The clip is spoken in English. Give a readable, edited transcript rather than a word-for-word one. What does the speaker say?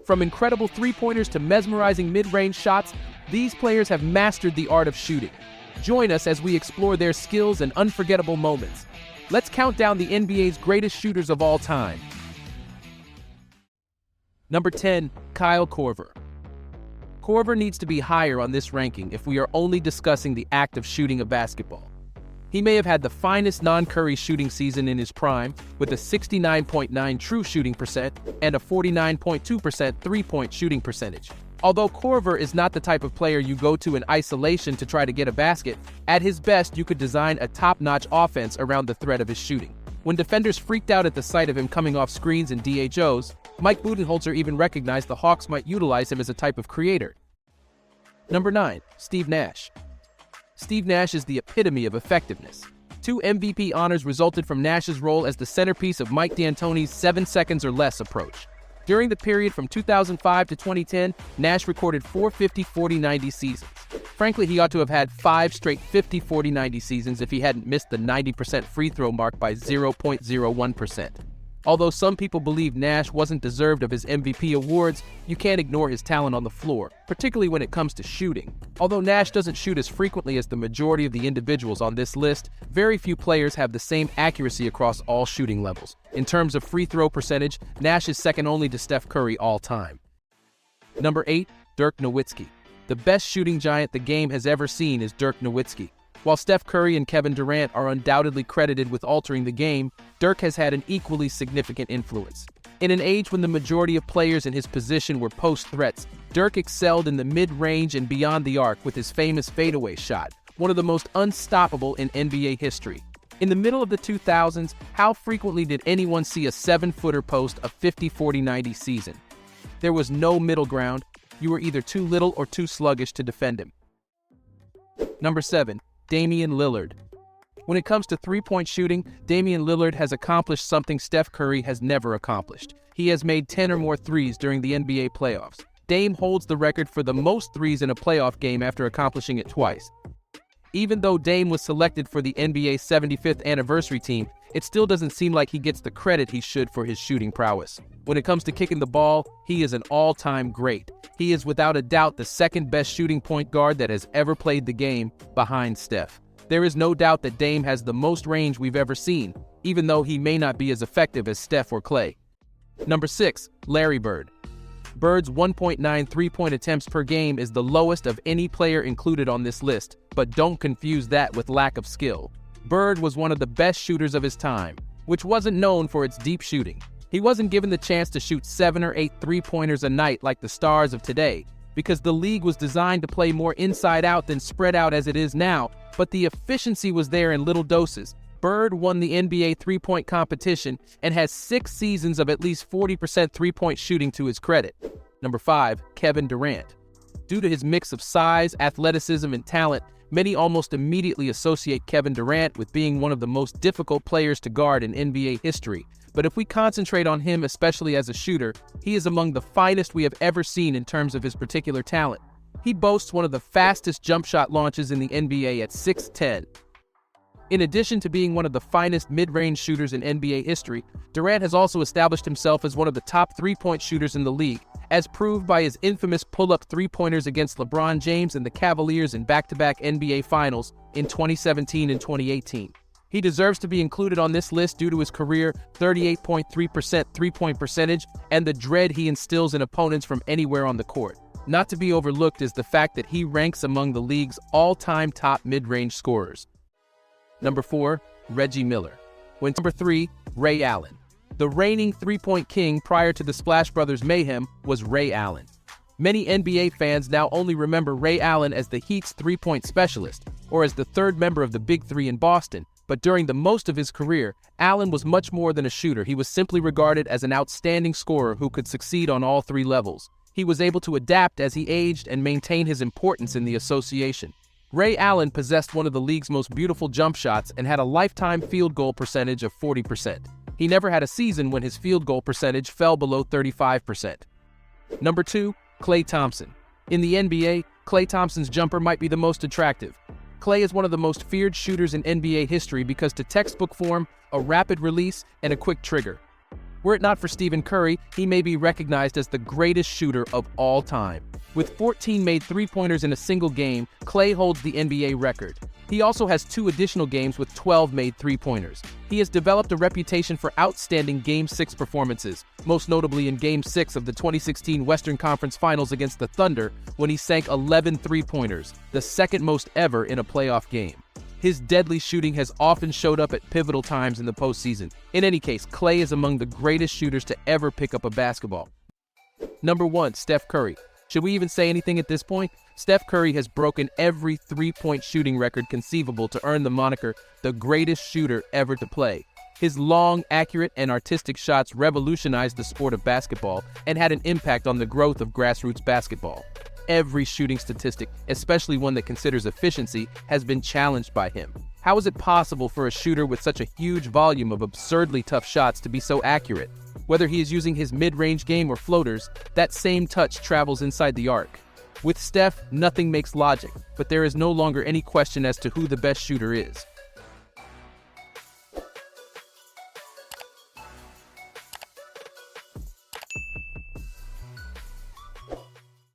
From incredible three-pointers to mesmerizing mid-range shots, these players have mastered the art of shooting. Join us as we explore their skills and unforgettable moments. Let's count down the NBA's greatest shooters of all time. Number 10, Kyle Korver. Korver needs to be higher on this ranking if we are only discussing the act of shooting a basketball. He may have had the finest non-Curry shooting season in his prime, with a 69.9 true shooting percent and a 49.2% three-point shooting percentage. Although Korver is not the type of player you go to in isolation to try to get a basket, at his best you could design a top-notch offense around the threat of his shooting. When defenders freaked out at the sight of him coming off screens and DHOs, Mike Budenholzer even recognized the Hawks might utilize him as a type of creator. Number 9, Steve Nash. Steve Nash is the epitome of effectiveness. 2 MVP honors resulted from Nash's role as the centerpiece of Mike D'Antoni's 7 seconds or less approach. During the period from 2005 to 2010, Nash recorded 4 50-40-90 seasons. Frankly, he ought to have had 5 straight 50-40-90 seasons if he hadn't missed the 90% free throw mark by 0.01%. Although some people believe Nash wasn't deserved of his MVP awards, you can't ignore his talent on the floor, particularly when it comes to shooting. Although Nash doesn't shoot as frequently as the majority of the individuals on this list, very few players have the same accuracy across all shooting levels. In terms of free throw percentage, Nash is second only to Steph Curry all time. Number 8, Dirk Nowitzki. The best shooting giant the game has ever seen is Dirk Nowitzki. While Steph Curry and Kevin Durant are undoubtedly credited with altering the game, Dirk has had an equally significant influence. In an age when the majority of players in his position were post threats, Dirk excelled in the mid-range and beyond the arc with his famous fadeaway shot, one of the most unstoppable in NBA history. In the middle of the 2000s, how frequently did anyone see a 7-footer post a 50-40-90 season? There was no middle ground. You were either too little or too sluggish to defend him. Number 7, Damian Lillard. When it comes to three-point shooting, Damian Lillard has accomplished something Steph Curry has never accomplished. He has made 10 or more threes during the NBA playoffs. Dame holds the record for the most threes in a playoff game after accomplishing it twice. Even though Dame was selected for the NBA's 75th anniversary team, it still doesn't seem like he gets the credit he should for his shooting prowess. When it comes to kicking the ball, he is an all-time great. He is without a doubt the second best shooting point guard that has ever played the game, behind Steph. There is no doubt that Dame has the most range we've ever seen, even though he may not be as effective as Steph or Klay. Number 6, Larry Bird. Bird's 1.9 three-point attempts per game is the lowest of any player included on this list, but don't confuse that with lack of skill. Bird was one of the best shooters of his time, which wasn't known for its deep shooting. He wasn't given the chance to shoot 7 or 8 three-pointers a night like the stars of today, because the league was designed to play more inside out than spread out as it is now, but the efficiency was there in little doses. Bird won the NBA three-point competition and has 6 seasons of at least 40% three-point shooting to his credit. Number 5, Kevin Durant. Due to his mix of size, athleticism, and talent, many almost immediately associate Kevin Durant with being one of the most difficult players to guard in NBA history. But if we concentrate on him, especially as a shooter, he is among the finest we have ever seen in terms of his particular talent. He boasts one of the fastest jump shot launches in the NBA at 6'10". In addition to being one of the finest mid-range shooters in NBA history, Durant has also established himself as one of the top three-point shooters in the league, as proved by his infamous pull-up three-pointers against LeBron James and the Cavaliers in back-to-back NBA Finals in 2017 and 2018. He deserves to be included on this list due to his career 38.3% three-point percentage and the dread he instills in opponents from anywhere on the court. Not to be overlooked is the fact that he ranks among the league's all-time top mid-range scorers. Number 4, Reggie Miller. Number 3, Ray Allen. The reigning three-point king prior to the Splash Brothers mayhem was Ray Allen. Many NBA fans now only remember Ray Allen as the Heat's three-point specialist, or as the third member of the Big Three in Boston, but during the most of his career, Allen was much more than a shooter. He was simply regarded as an outstanding scorer who could succeed on all 3 levels. He was able to adapt as he aged and maintain his importance in the association. Ray Allen possessed one of the league's most beautiful jump shots and had a lifetime field goal percentage of 40%. He never had a season when his field goal percentage fell below 35%. Number 2, Klay Thompson. In the NBA, Klay Thompson's jumper might be the most attractive. Klay is one of the most feared shooters in NBA history because to textbook form, a rapid release, and a quick trigger. Were it not for Stephen Curry, he may be recognized as the greatest shooter of all time. With 14 made three-pointers in a single game, Klay holds the NBA record. He also has 2 additional games with 12 made three-pointers. He has developed a reputation for outstanding Game 6 performances, most notably in Game 6 of the 2016 Western Conference Finals against the Thunder, when he sank 11 three-pointers, the second most ever in a playoff game. His deadly shooting has often showed up at pivotal times in the postseason. In any case, Klay is among the greatest shooters to ever pick up a basketball. Number 1, Steph Curry. Should we even say anything at this point? Steph Curry has broken every three-point shooting record conceivable to earn the moniker the greatest shooter ever to play. His long, accurate, and artistic shots revolutionized the sport of basketball and had an impact on the growth of grassroots basketball. Every shooting statistic, especially one that considers efficiency, has been challenged by him. How is it possible for a shooter with such a huge volume of absurdly tough shots to be so accurate? Whether he is using his mid-range game or floaters, that same touch travels inside the arc. With Steph, nothing makes logic, but there is no longer any question as to who the best shooter is.